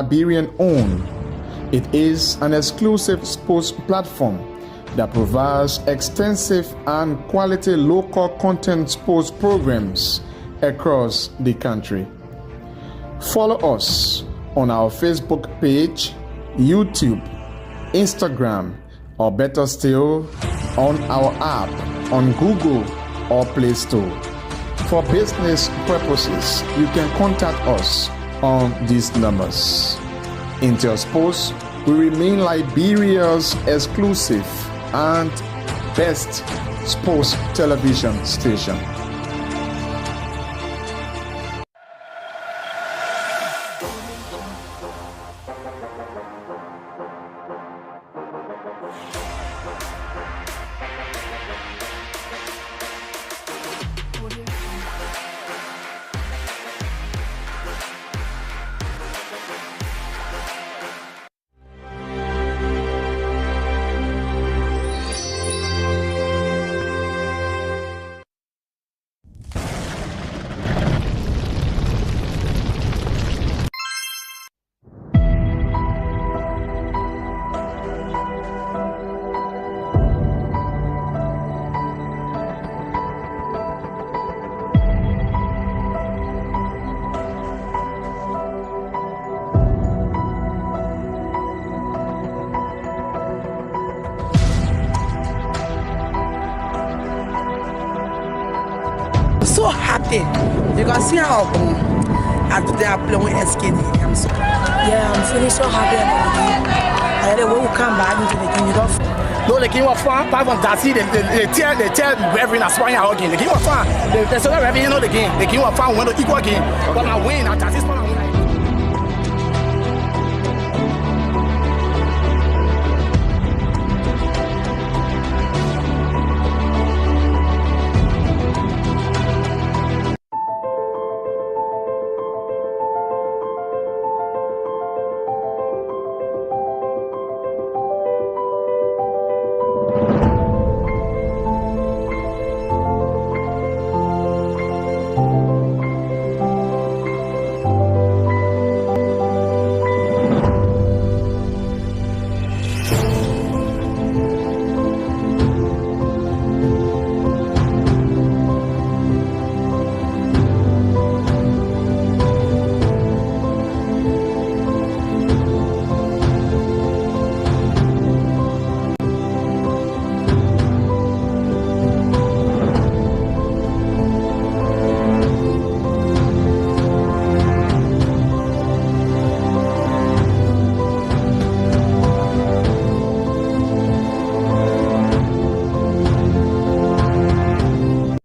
Liberian owned. It is an exclusive sports platform that provides extensive and quality local content sports programs across the country. Follow us on our Facebook page, YouTube, Instagram, or better still, on our app on Google or Play Store. For business purposes, you can contact us on these numbers. Intel Sports will remain Liberia's exclusive and best sports television station. So happy. You can see how after they are playing SKD. I'm so feeling so happy about the game. I had a way to come back into the game. You don't. No, the game was fun. Apart from that, see, they tell Reverend Aspire our game. The game was fun. They said Reverend, you know the game. The game was fun. We went to equal game. But I win at this point.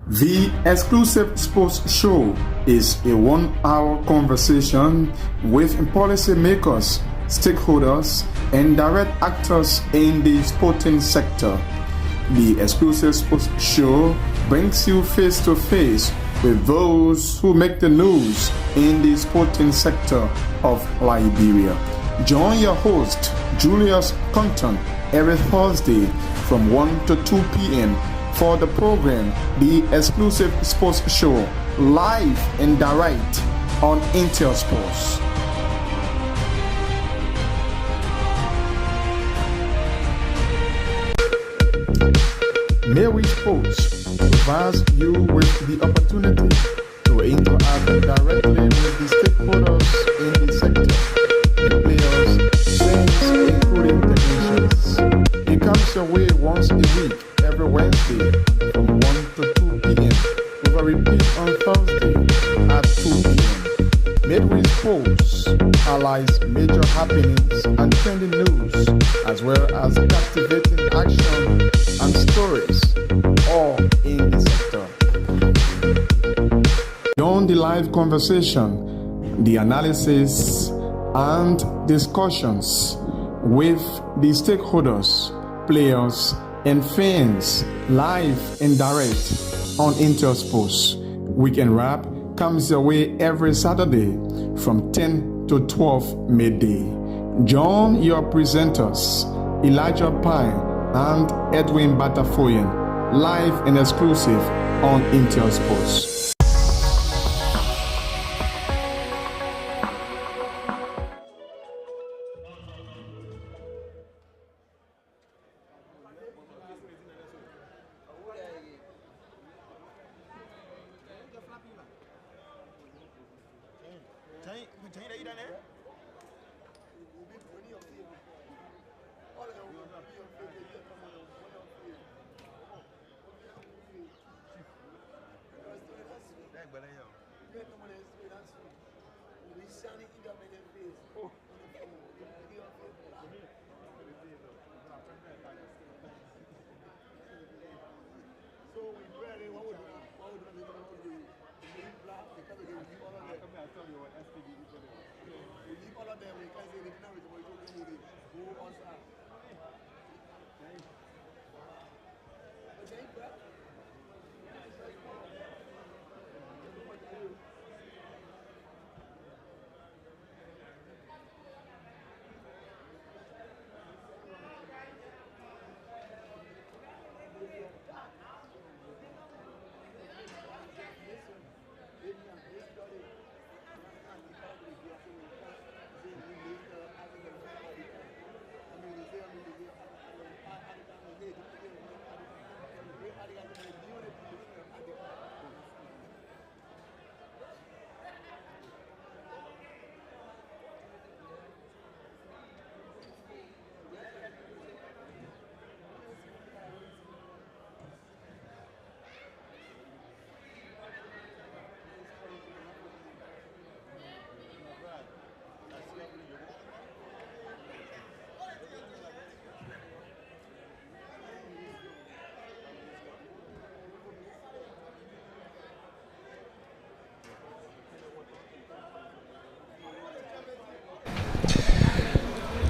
The exclusive sports show is a 1-hour conversation with policymakers, stakeholders, and direct actors in the sporting sector. The exclusive sports show brings you face to face with those who make the news in the sporting sector of Liberia. Join your host, Julius Compton, every Thursday from 1 to 2 p.m. for the program, The Exclusive Sports Show, live and direct on Intel Sports. Mary Sports provides you with the opportunity to interact directly with the stakeholders in the sector, the players, fans, including technicians. It comes your way once a week, every Wednesday from 1 to 2 p.m. with a repeat on Thursday at 2 p.m. Midway Sports highlights major happenings and trending news, as well as captivating action and stories, all in the sector. Beyond the live conversation, the analysis and discussions with the stakeholders, players, and fans, live and direct on Intel Sports. Weekend Wrap comes your way every Saturday from 10 to 12 midday. Join your presenters, Elijah Pine and Edwin Batafoyan, live and exclusive on Intel Sports.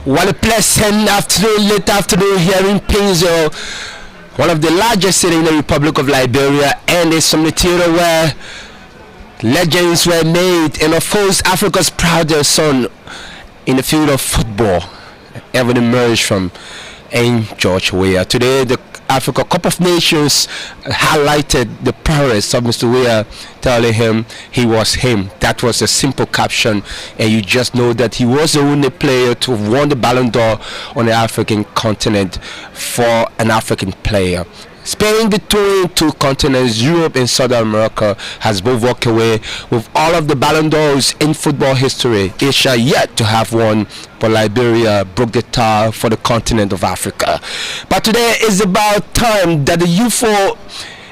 What a pleasant afternoon, late afternoon here in Pinzo, one of the largest cities in the Republic of Liberia, and it's from the theater where legends were made, and of course Africa's proudest son in the field of football ever emerged from George Weah. Today the Africa Cup of Nations highlighted the prowess of Mr. Weah, telling him he was him. That was a simple caption, and you just know that he was the only player to have won the Ballon d'Or on the African continent for an African player. Spain between two continents, Europe and South America, has both walked away with all of the Ballon d'Ors in football history. Asia yet to have one, but Liberia broke the tie for the continent of Africa. But today is about time that the youthful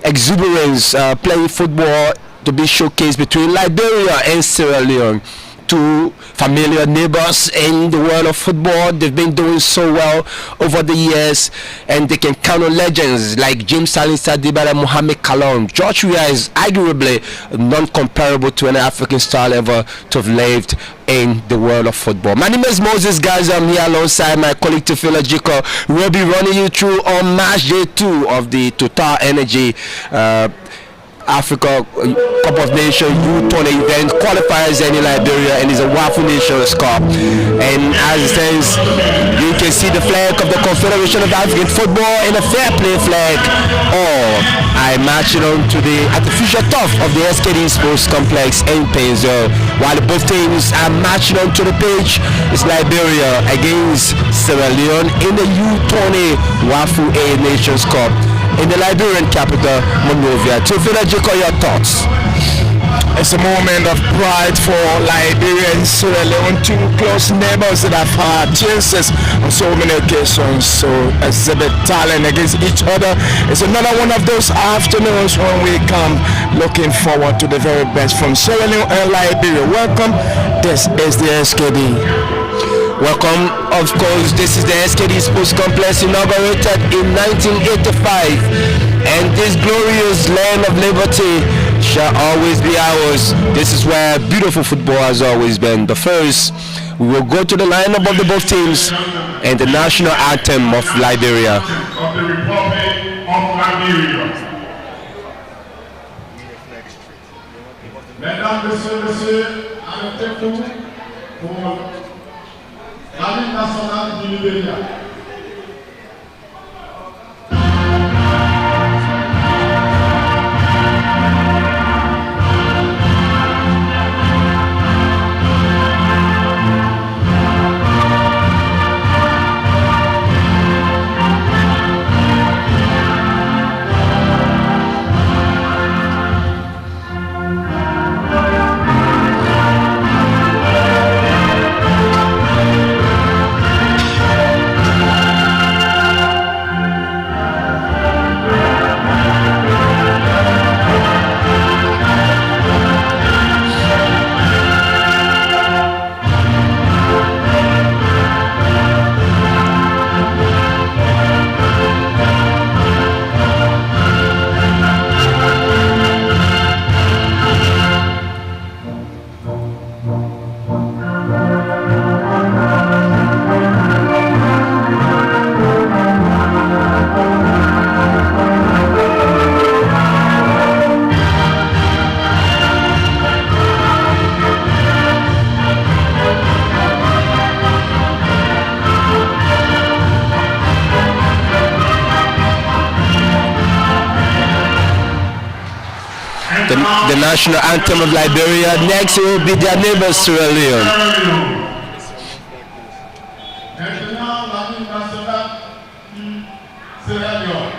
exuberance playing football to be showcased between Liberia and Sierra Leone. Two familiar neighbors in the world of football. They've been doing so well over the years, and they can count on legends like James Salinsa Dibala, Mohamed Kalon. George Weah is arguably non-comparable to any African star ever to have lived in the world of football. My name is Moses, guys. I'm here alongside my colleague Tefila Jiko. We'll be running you through on match day 2 of the Total Energy Africa Cup of Nations U20 event. Qualifiers in Liberia, and is a Wafu Nations Cup. And as it says, you can see the flag of the Confederation of African Football and a fair play flag. I marching on to the artificial turf of the SKD Sports Complex in Penzo, while both teams are marching on to the pitch. It's Liberia against Sierra Leone in the U20 Wafu A Nations Cup in the Liberian capital, Monrovia. Tefila Jiko, your thoughts? It's a moment of pride for Liberia and Sierra Leone, two close neighbors that have had chances on so many occasions to exhibit talent against each other. It's another one of those afternoons when we come looking forward to the very best from Sierra Leone and Liberia. Welcome, this is the SKD. Welcome, of course, this is the SKD Sports Complex, inaugurated in 1985, and this glorious land of liberty shall always be ours. This is where beautiful football has always been. But first, we will go to the lineup of the both teams and the national anthem of Liberia. Of the Republic of Liberia. Mesdames, Messieurs, arrêtez-vous pour l'hymne national du Libéria. the national anthem of Liberia. Next will be their neighbor Sierra Leone. Maintenant, l'hymne national du Sierra Leone.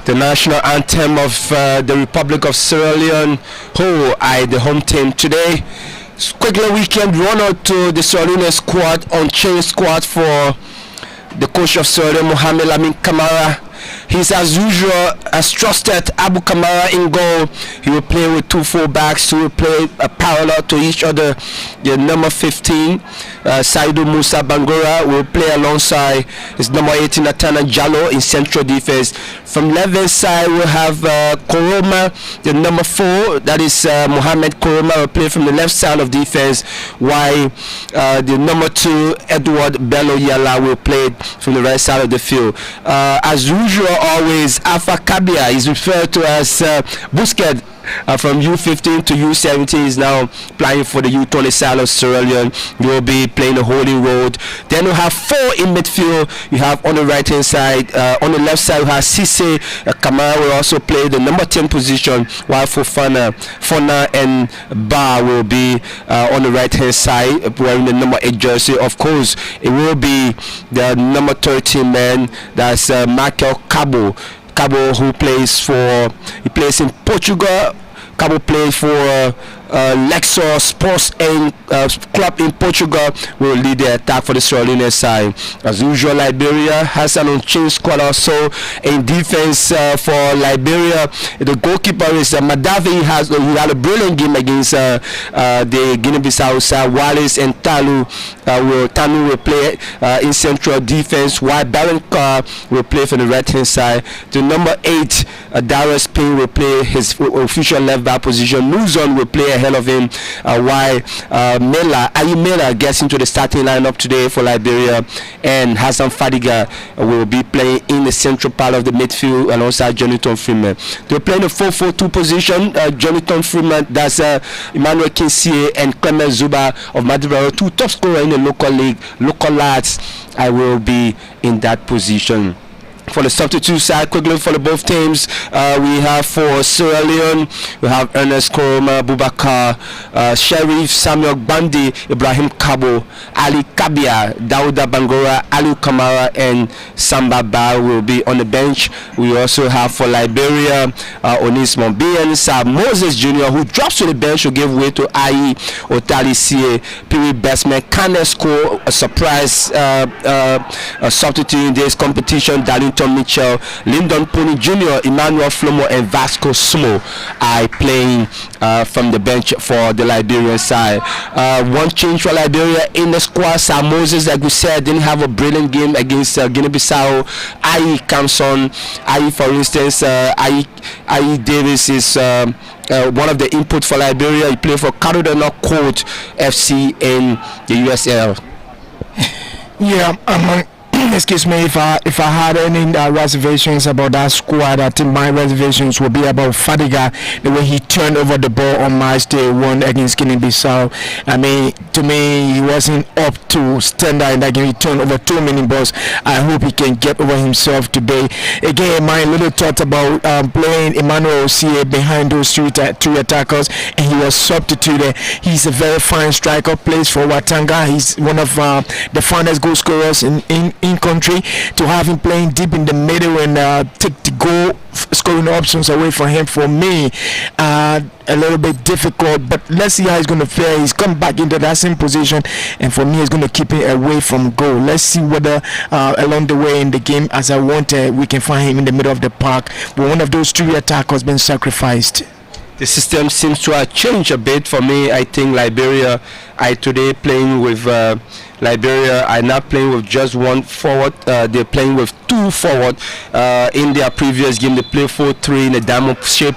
The national anthem of the Republic of Sierra Leone, who are the home team today. Quickly weekend run out to the Sierra Leone squad, unchanged squad for the coach of Sierra Leone, Mohamed Lamin Kamara. He's as usual as trusted Abu Kamara in goal. He will play with two fullbacks who will play parallel to each other. The number 15, Saidu Musa Bangura, will play alongside his number 18, Natana Jallo, in central defense. From left side, we'll have Koroma, the number 4, that is Mohamed Koroma, will play from the left side of defense, while the number 2, Edward Bello Yala, will play from the right side of the field. As usual, always, Alpha Kabia is referred to as Busquets. From U15 to U17 is now playing for the U20 side of Sierra Leone. He will be playing the Holy Road. Then we have 4 in midfield. You have on the right hand side, on the left side we have Cisse Kamara will also play the number 10 position, while Fofana and Ba will be on the right hand side wearing the number 8 jersey. Of course, it will be the number 13 man, that's Michael Cabo, who plays in Portugal. Cabo plays for Lexor Sports and club in Portugal, will lead the attack for the Sierra Leone side. As usual, Liberia has an unchanged squad also in defense for Liberia. The goalkeeper is Madavi. He had a brilliant game against the Guinea-Bissau side. Wallace and Tanu will play in central defense, while Baron Carr will play for the right hand side. The number 8, Darius Payne, will play his official left back position. Luzon will play ahead of him, while Ayi Mela gets into the starting lineup today for Liberia, and Hassan Fadiga will be playing in the central part of the midfield alongside Jonathan Freeman. They're playing the 4-4-2 position. Jonathan Freeman, that's Emmanuel Kinsie and Clement Zuba of Madrid, 2 top scorers in the local league. Local lads, I will be in that position. For the substitute side, quickly for the both teams, we have for Sierra Leone, we have Ernest Koroma, Bubakar, Sheriff Samuel Bandi, Ibrahim Kabo, Ali Kabia, Dauda Bangora, Ali Kamara, and Samba Ba will be on the bench. We also have for Liberia, Onis Mombi, Sir Moses Jr., who drops to the bench to give way to Ayi Otali Sie. Piri Bestman can score a surprise substitute in this competition. Darlington Mitchell, Lyndon Pony Jr., Emmanuel Flomo, and Vasco Sumo are playing from the bench for the Liberian side. One change for Liberia in the squad. Sir Moses, like we said, didn't have a brilliant game against Guinea-Bissau. Ayi comes on. Ayi, for instance, Ayi Davis is one of the input for Liberia. He played for Caroline Court FC in the USL. Yeah, excuse me if I had any reservations about that squad. I think my reservations would be about Fadiga, the way he turned over the ball on match day 1 against Guinea-Bissau. I mean, to me, he wasn't up to standard in that game. He turned over too many balls. I hope he can get over himself today. Again, my little thought about playing Emmanuel Osie behind those three attackers, and he was substituted. He's a very fine striker, plays for Watanga. He's one of the finest goal scorers in country. To have him playing deep in the middle and take the goal scoring options away from him for me a little bit difficult, but let's see how he's going to fare. He's come back into that same position, and for me he's going to keep it away from goal. Let's see whether along the way in the game, as I wanted, we can find him in the middle of the park, but one of those 3 attackers has been sacrificed. The system seems to have changed a bit for me. I think Liberia, today playing with Liberia, are not playing with just one forward. They're playing with 2 forward. In their previous game, they played 4-3 in a diamond shape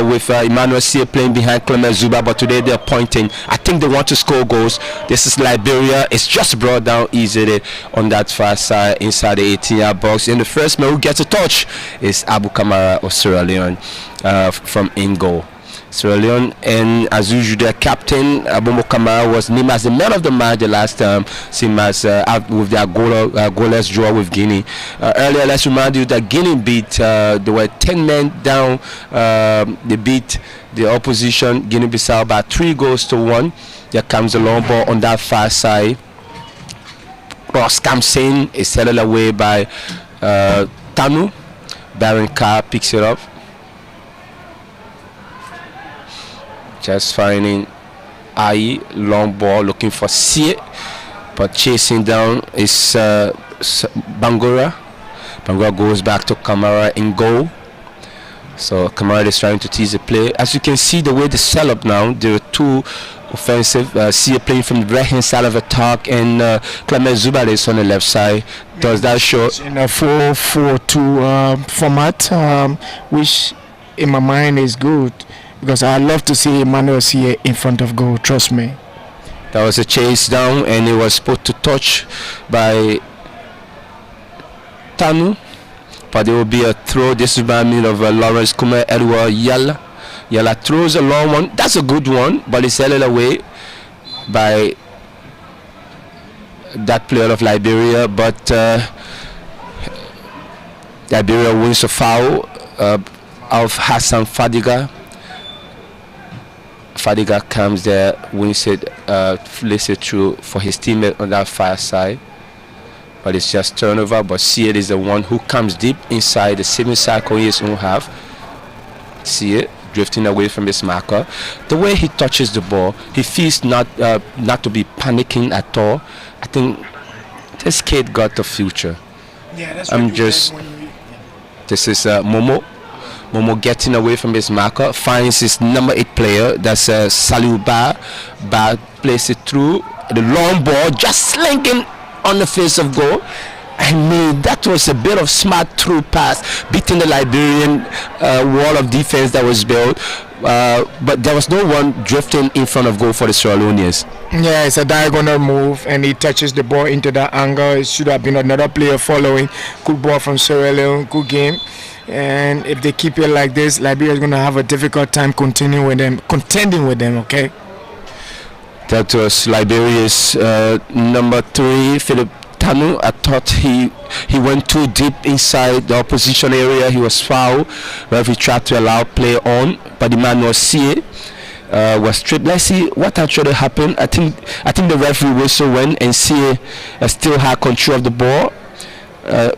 with Emmanuel Sia playing behind Clement Zuba. But today they're pointing. I think they want to score goals. This is Liberia. It's just brought down easily on that far side inside the 18-yard box. In the first man who gets a touch is Abu Kamara of Sierra Leone from in goal. Sierra Leone, and as usual their captain Abombo Kamara was named as the man of the match the last time, same as with their goalless draw with Guinea. Earlier, let's remind you that Guinea beat, they were 10 men down, they beat the opposition Guinea-Bissau by 3-1. There comes the long ball on that far side. Ross Kamsen is headed away by Tanu. Baron Carr picks it up. Just finding Ai, long ball looking for Sie, but chasing down is Bangura. Bangura goes back to Kamara in goal. So Kamara is trying to tease the play. As you can see, the way they sell up now, there are 2 offensive. Sie playing from the right hand side of the attack, and Clement Zuba is on the left side. Does that show? In a 4-4-2 format, which in my mind is good, because I love to see Emmanuel Sia in front of goal, trust me. That was a chase down, and it was put to touch by Tanu, but there will be a throw. This is by me of Lawrence Kuma Edward Yala. Yala throws a long one. That's a good one, but it's held away by that player of Liberia. But Liberia wins a foul of Hassan Fadiga. Fadiga comes there, wins it, flips it through for his teammate on that far side. But it's just turnover. But Sied is the one who comes deep inside the semicircle in his own half. See it drifting away from his marker. The way he touches the ball, he feels not to be panicking at all. I think this kid got the future. Yeah, that's This is Momo. Momo getting away from his marker, finds his number 8 player, that's Saliu Ba. Ba plays it through, the long ball just slinging on the face of goal. I mean, that was a bit of smart through pass, beating the Liberian wall of defense that was built. But there was no one drifting in front of goal for the Sierra Leoneans. Yeah, it's a diagonal move, and he touches the ball into that angle. It should have been another player following. Good ball from Sierra Leone, good game. And if they keep it like this, Liberia is going to have a difficult time contending with them, okay? That was Liberia's number 3, Philip Tanu. I thought he went too deep inside the opposition area. He was fouled. Referee tried to allow play on, but the man was Sie was stripped. Let's see what actually happened. I think the referee whistle went, and Sie still had control of the ball.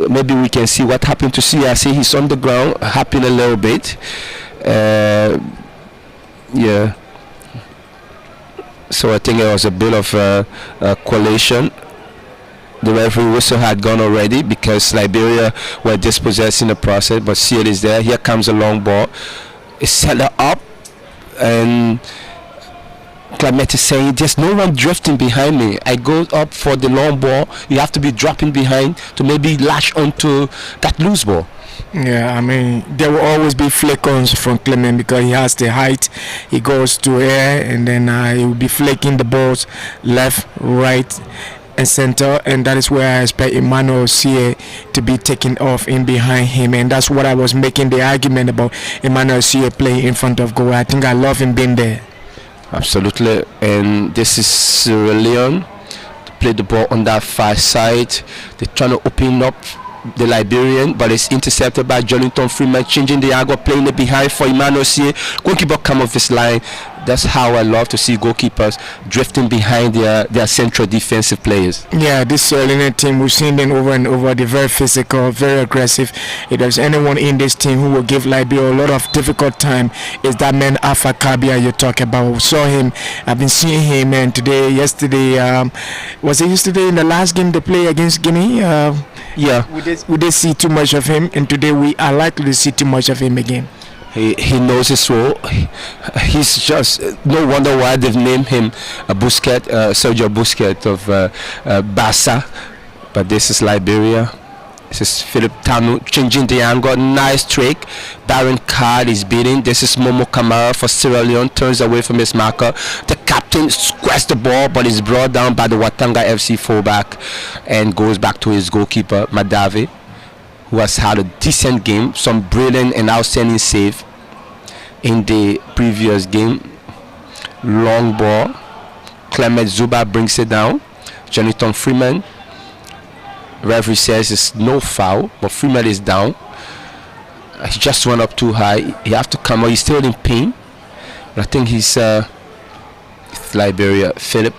Maybe we can see what happened to Sie. I see he's on the ground, hopping a little bit. Yeah. So I think it was a bit of a collation. The referee whistle had gone already because Liberia were dispossessing the process, but Sie is there. Here comes a long ball. It's set up, and Clement is saying there's no one drifting behind me. I go up for the long ball. You have to be dropping behind to maybe latch onto that loose ball. Yeah, I mean, there will always be flick-ons from Clement because he has the height. He goes to air, and then he will be flicking the balls left, right, and center, and that is where I expect Emmanuel Sie to be taken off in behind him, and that's what I was making the argument about Emmanuel Sie playing in front of goal. I think I love him being there. Absolutely, and this is Sierra Leone. Play the ball on that far side. They're trying to open up the Liberian, but it's intercepted by Jonathan Freeman, changing the angle, playing it behind for Emmanuel Sie. Goalkeeper come off his line. That's how I love to see goalkeepers drifting behind their central defensive players. Yeah, this Sierra Leone team, we've seen them over and over. They're very physical, very aggressive. If there's anyone in this team who will give Liberia a lot of difficult time, is that man Alpha Kabia you talk about. We saw him. I've been seeing him, and yesterday, was it yesterday in the last game they played against Guinea? Yeah. We did see too much of him, and today we are likely to see too much of him again. He knows his role. He's just no wonder why they've named him Busquets, Sergio Busquets of Barca. But this is Liberia. This is Philip Tanu changing the angle. Nice trick. Baron Card is beating. This is Momo Kamara for Sierra Leone. Turns away from his marker. The captain squares the ball, but is brought down by the Watanga FC fullback and goes back to his goalkeeper Madave, who has had a decent game, some brilliant and outstanding save in the previous game. Long ball. Clement Zuba brings it down. Jonathan Freeman. Referee says it's no foul, but Freeman is down. He just went up too high. He have to come out. He's still in pain. But I think he's Liberia. Philip.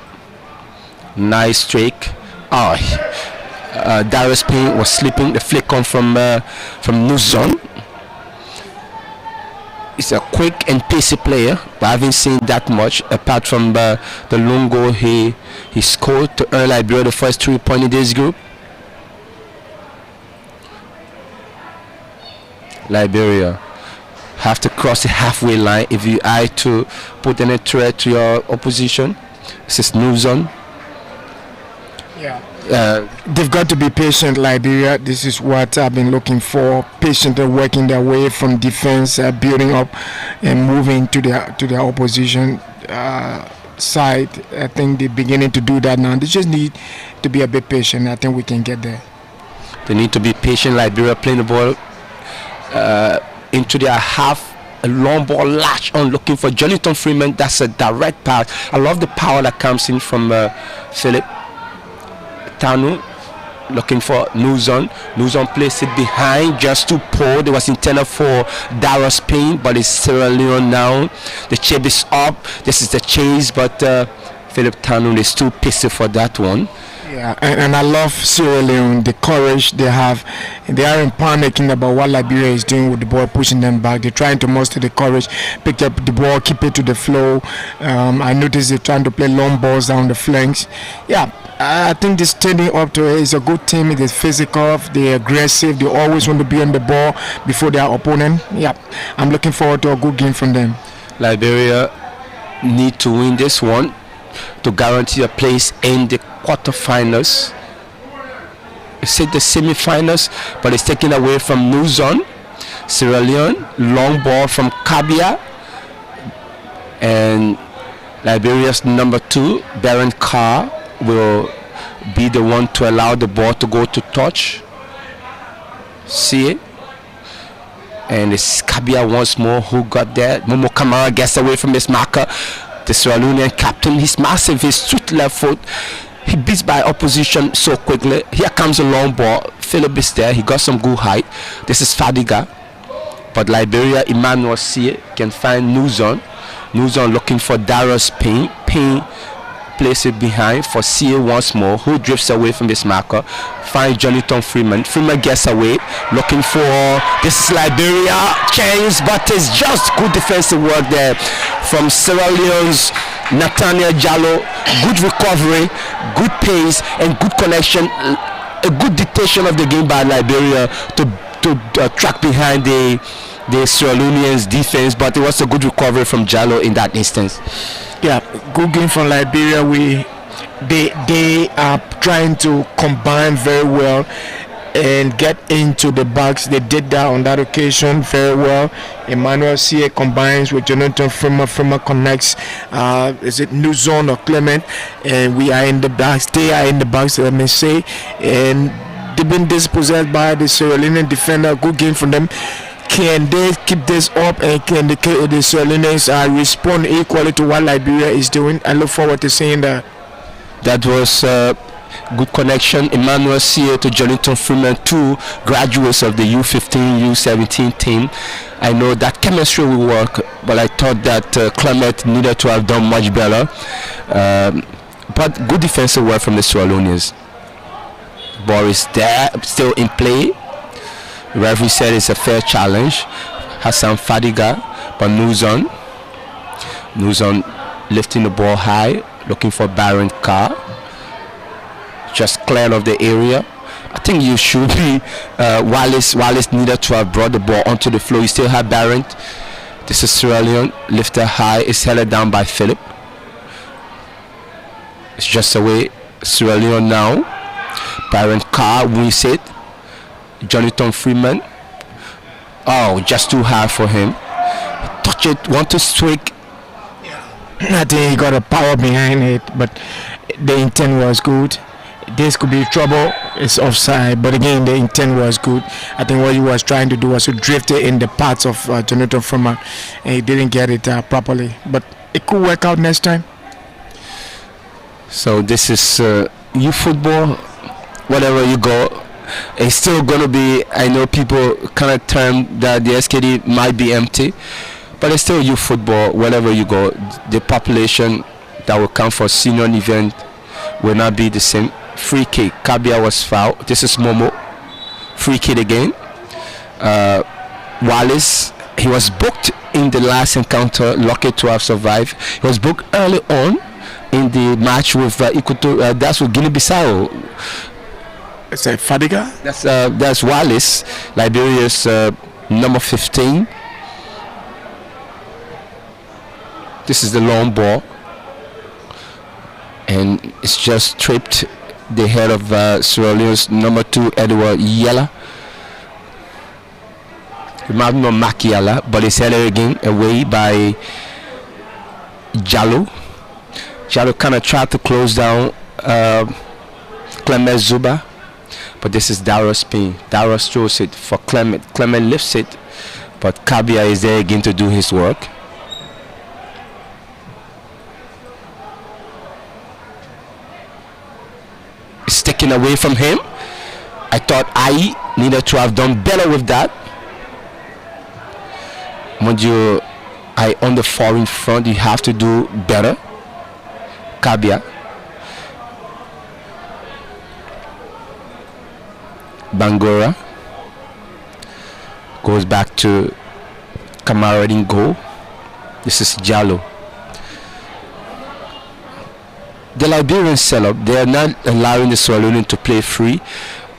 Nice streak. Darius Payne was slipping. The flick on from Nuzon. He's a quick and pacey player, but I haven't seen that much apart from the long goal he scored to earn Liberia the first 3 points in this group. Liberia have to cross the halfway line if you are to put any threat to your opposition. This is Nuzon. They've got to be patient, Liberia. This is what I've been looking for. Patient and working their way from defense, building up and moving to their opposition side. I think they're beginning to do that now. They just need to be a bit patient. I think we can get there. They need to be patient. Liberia playing the ball into their half. A long ball latch on, looking for Jonathan Freeman. That's a direct pass. I love the power that comes in from Philip Tanu, looking for Nuzon. Nuzon placed it behind just to pull. There was intended for Darius Payne, but it's Sierra Leone now. The chip is up. This is the chase, but Philip Tanu is too pissy for that one. Yeah, and I love Sierra Leone, the courage they have. They aren't panicking about what Liberia is doing with the ball, pushing them back. They're trying to muster the courage, pick up the ball, keep it to the flow. I noticed they're trying to play long balls down the flanks. Yeah, I think they're standing up to it. It's a good team. It is physical. They're aggressive. They always want to be on the ball before their opponent. Yeah, I'm looking forward to a good game from them. Liberia need to win this one to guarantee a place in the quarterfinals. It's the semi-finals, but it's taken away from Nuzon. Sierra Leone, long ball from Kabia, and Liberia's number 2, Baron Carr, will be the one to allow the ball to go to touch. See it? And it's Kabia once more who got there. Momo Kamara gets away from his marker. The Sierra Leonean captain, he's massive, his sweet left foot. He beats by opposition so quickly. Here comes a long ball. Philip is there. He got some good height. This is Fadiga. But Liberia, Emmanuel C can find Nuzon. Nuzon looking for Darius Payne. Payne place it behind for CA once more, who drifts away from this marker. Find Jonathan Freeman. Freeman gets away, looking for, this is Liberia, chance, but it's just good defensive work there from Sierra Leone's Nathaniel Jallo. Good recovery, good pace, and good connection. A good dictation of the game by Liberia to track behind the Sierra Leoneans defense, but it was a good recovery from Jallo in that instance. Yeah, good game from Liberia. They are trying to combine very well and get into the box. They did that on that occasion very well. Emmanuel C combines with Jonathan Freeman. Freeman connects. Is it Nuzon or Clement? And we are in the box. They are in the box, let me say. And they've been dispossessed by the Sierra Leonean defender. Good game from them. Can they keep this up, and can the Sierra Leoneans respond equally to what Liberia is doing? I look forward to seeing that. That was Good connection. Emmanuel Sia to Jonathan Freeman, two graduates of the U15, U17 team. I know that chemistry will work, but I thought that Clement needed to have done much better. But good defensive work from the Sierra Leoneans. Ball is there, still in play. The referee said it's a fair challenge. Hassan Fadiga, but Nuzon lifting the ball high, looking for Baron Carr. Just cleared of the area. I think you should be Wallace needed to have brought the ball onto the floor. You still have Barron. This is Sierra Leone, lifted high, is held down by Philip. It's just away. Sierra Leone now. Baron Carr wins it. Jonathan Freeman. Oh, just too high for him. Touch it, want to streak. I think he got a power behind it, but the intent was good. This could be trouble. It's offside, but again, the intent was good. I think what he was trying to do was to drift it in the paths of Jonathan Freeman, and he didn't get it properly. But it could work out next time. So this is youth football. Wherever you go, it's still gonna be. I know people kind of term that the SKD might be empty, but it's still youth football. Wherever you go, the population that will come for senior event will not be the same. Free kick. Kabia was fouled. This is Momo. Free kick again. Wallace. He was booked in the last encounter. Lucky to have survived. He was booked early on in the match with Equatorial. That's with Guinea-Bissau. It's a Fadiga. That's Wallace, Liberia's number 15. This is the long ball, and it's just tripped the head of Sierra Leone's number 2, Edward Yella. Reminds me of Makiala, but it's headed again away by Jallo. Jallo kind of tried to close down Clement Zuba, but this is Daros Payne. Daros throws it for Clement. Clement lifts it, but Kabia is there again to do his work. It's taken away from him. I thought I needed to have done better with that. When you are on the far in front, you have to do better. Kabia. Bangora goes back to Kamara in goal. This is Jallo. The Liberian setup, they are not allowing the Sierra Leonean to play free.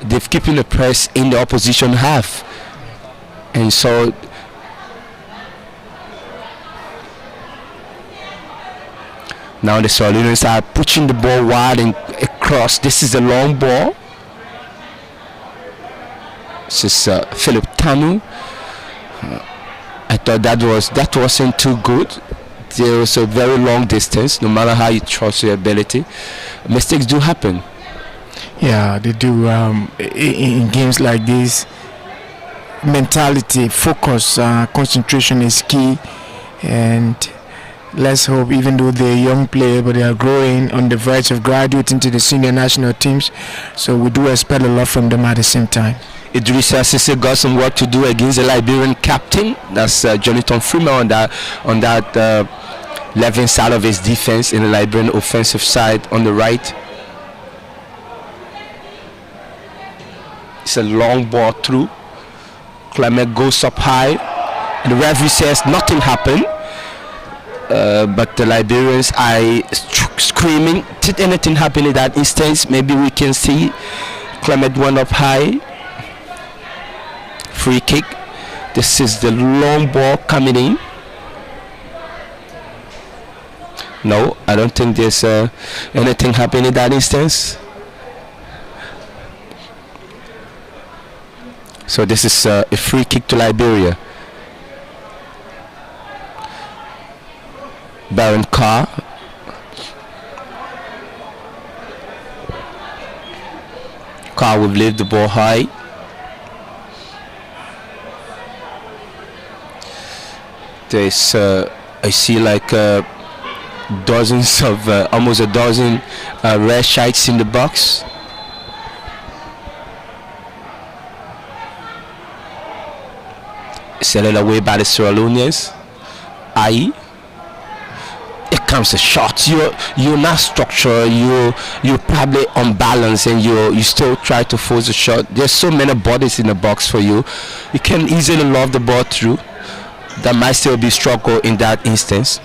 They're keeping the press in the opposition half, and so now the Sierra Leoneans are pushing the ball wide and across. This is a long ball. This is Philip Tanu. I thought that wasn't too good. There was a very long distance. No matter how you trust your ability, mistakes do happen. Yeah, they do. In games like this, mentality, focus, concentration is key. And let's hope, even though they're young players, but they are growing on the verge of graduating to the senior national teams. So we do expect a lot from them at the same time. Idrissa Cissé got some work to do against the Liberian captain. That's Jonathan Freeman on that left side of his defense, in the Liberian offensive side on the right. It's a long ball through. Clement goes up high. And the referee says nothing happened. But the Liberians are screaming. Did anything happen in that instance? Maybe we can see Clement went up high. Free kick. This is the long ball coming in. No, I don't think there's anything happening in that instance. So this is a free kick to Liberia. Baron Carr. Carr will leave the ball high. There's I see like almost a dozen red shirts in the box. Set it away by the Sierra Leoneans. Aye. It comes a shot. You're not structured. You're probably unbalanced, and you still try to force a shot. There's so many bodies in the box for you. You can easily lob the ball through. That might still be struggle in that instance.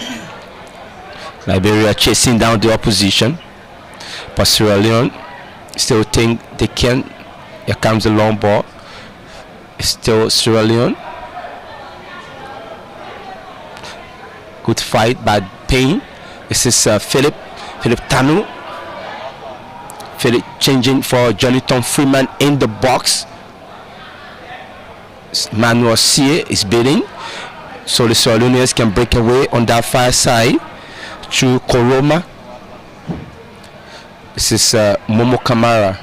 Liberia chasing down the opposition, but Sierra Leone still think they can. Here comes the long ball. It's still Sierra Leone. Good fight by Payne. This is Philip Tanu. Philip changing for Jonathan Freeman in the box. Manuel Sie is bidding, so the Sierra Leoneans can break away on that far side through Koroma. This is Momo Kamara.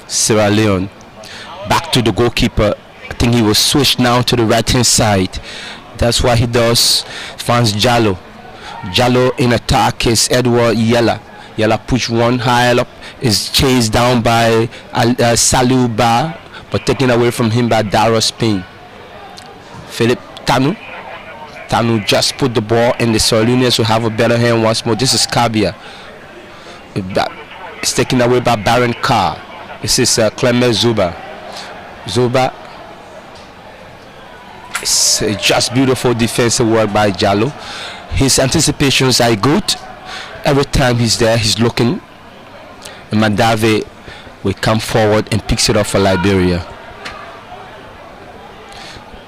Sierra Leone back to the goalkeeper. I think he will switch now to the right hand side. That's what he does. Finds Jallo. Jallo in attack is Edward Yella. Yella push one high up, is chased down by Saliu Ba, but taken away from him by Darius Payne. Philip Tanu. Tanu just put the ball in. The Sierra Leoneans will have a better hand once more. This is Kabia. It's taken away by Baron Carr. This is Clement Zuba. Zuba. It's just beautiful defensive work by Jallo. His anticipations are good. Every time he's there, he's looking. And Mandave will come forward and picks it up for Liberia.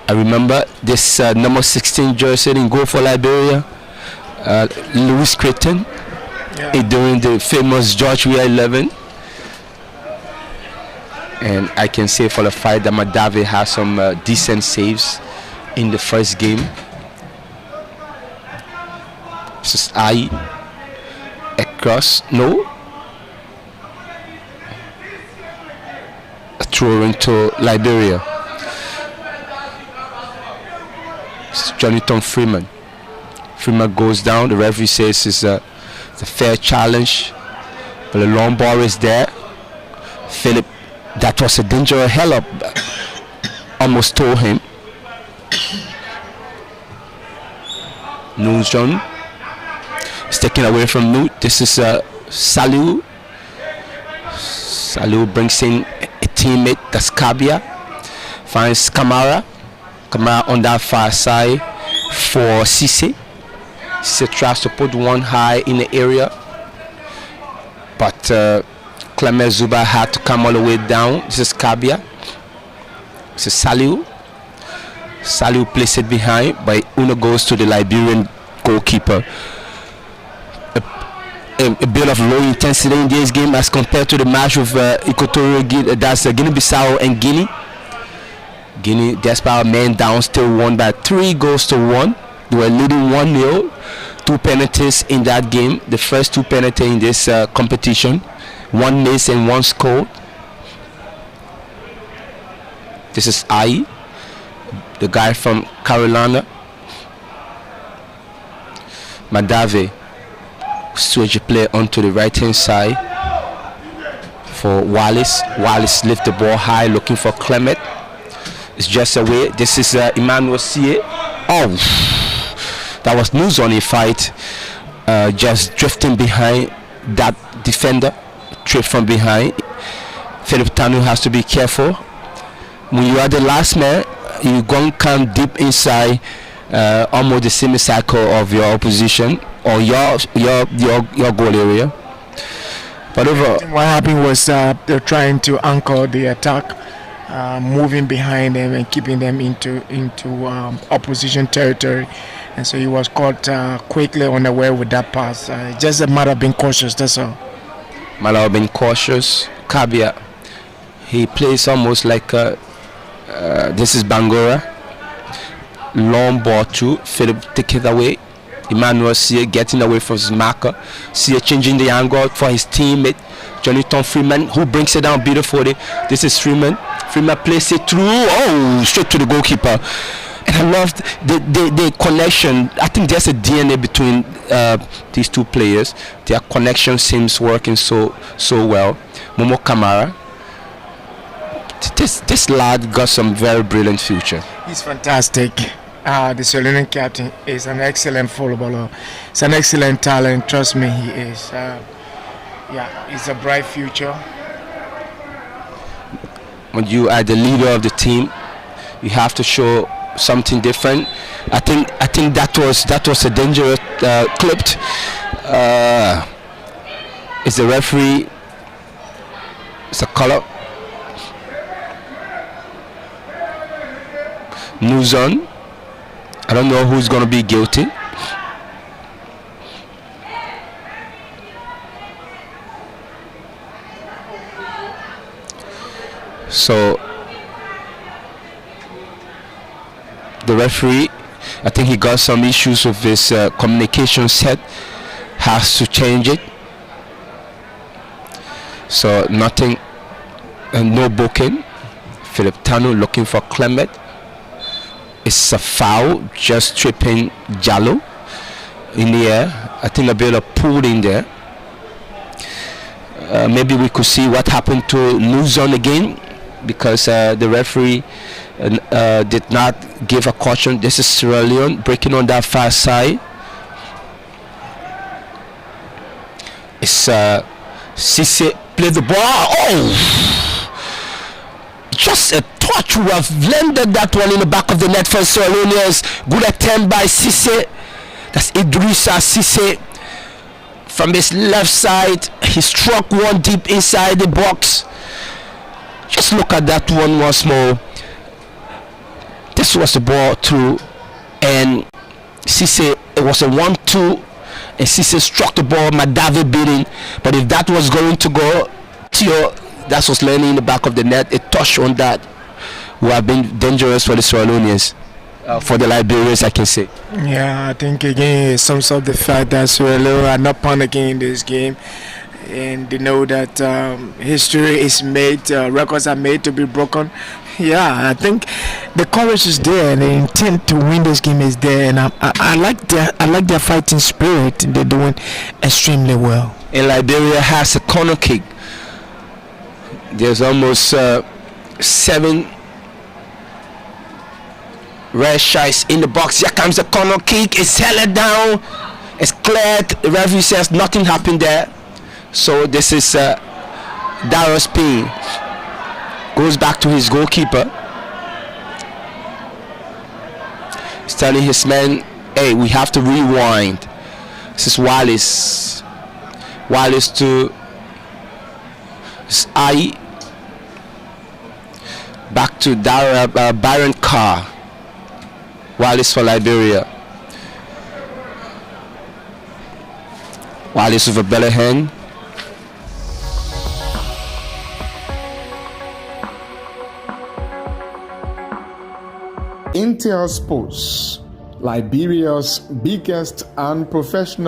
I remember this number 16 jersey in goal for Liberia, Louis Creighton, during the famous George Weah 11. And I can say for the fight that Mandave has some decent saves in the first game. This is across, no. A throw into Liberia. It's Jonathan Freeman. Freeman goes down. The referee says it's a fair challenge, but the long ball is there. Philip, that was a dangerous hell up. Almost told him. Nugent is taken away from Newt. This is Saliu. Saliu brings in a teammate, that's Kabia. Finds Kamara. Kamara on that far side for Cisse. Cisse tries to put one high in the area, but Clement Zuba had to come all the way down. This is Kabia. This is Saliu. Saliu places it behind, but Uno goes to the Liberian goalkeeper. A bit of low intensity in this game as compared to the match with Equatorial Guinea, that's Guinea-Bissau and Guinea. Guinea, despite a man down, still won by 3-1. They were leading 1-0. 2 penalties in that game. The first 2 penalties in this competition. 1 miss and 1 scored. This is Ai, the guy from Carolina. Mandave switch the play onto the right hand side for Wallace. Wallace lift the ball high looking for Clement. It's just away. This is Emmanuel Sie. Oh, that was news on a fight. Just drifting behind that defender. Trip from behind. Philip Tanu has to be careful. When you are the last man, you're going to come deep inside almost the semicircle of your opposition or your goal area. But what happened was they're trying to anchor the attack, moving behind them and keeping them into opposition territory, and so he was caught quickly unaware with that pass. Just a matter of being cautious, that's all. Matter of being cautious. Kabia, he plays almost like this is Bangura. Long ball to Philip, take it away. Emmanuel Sie getting away from his marker. Sie changing the angle for his teammate Jonathan Freeman, who brings it down beautifully. This is Freeman. Freeman plays it through. Oh, straight to the goalkeeper. And I love the connection. I think there's a DNA between these two players. Their connection seems working so well. Momo Kamara. This lad got some very brilliant future. He's fantastic. The Sierra Leone captain is an excellent footballer. He's an excellent talent. Trust me, he is. He's a bright future. When you are the leader of the team, you have to show something different. I think that was a dangerous clip. Is the referee? It's a color. New zone. I don't know who's going to be guilty. So the referee, I think he got some issues with his communication set, has to change it. So nothing, no booking. Philip Tanu looking for Clement. It's a foul, just tripping Jallo in the air. I think a bit of pull in there. Maybe we could see what happened to New Zone again, because the referee did not give a caution. This is Sierra Leone breaking on that far side. It's Cisse play the ball. Oh! Just a touch would have landed that one in the back of the net for Sierra Leoneans. Good attempt by Cisse. That's Idrissa Cisse. From his left side, he struck one deep inside the box. Just look at that one once more. This was the ball through, and Cisse, it was a 1-2, and Cisse struck the ball, Madavi beating. But if that was going to go, Theo, that was landing in the back of the net. A touch on that would have been dangerous for the Sierra Leoneans. For the Liberians, I can say. Yeah, I think again it sums up the fact that Sierra Leone are not panicking in this game, and they know that history is made, records are made to be broken. Yeah, I think the courage is there, and the intent to win this game is there, and I like their fighting spirit. They're doing extremely well. And Liberia has a corner kick. There's almost 7 red shites in the box. Here comes the corner kick. It's held down. It's cleared. The referee says nothing happened there. So this is Darius P. Goes back to his goalkeeper. He's telling his men, hey, we have to rewind. This is Wallace. Wallace to I. Back to Byron Carr. Wallace for Liberia. Wallace with a belly hand. Intel Sports, Liberia's biggest and professional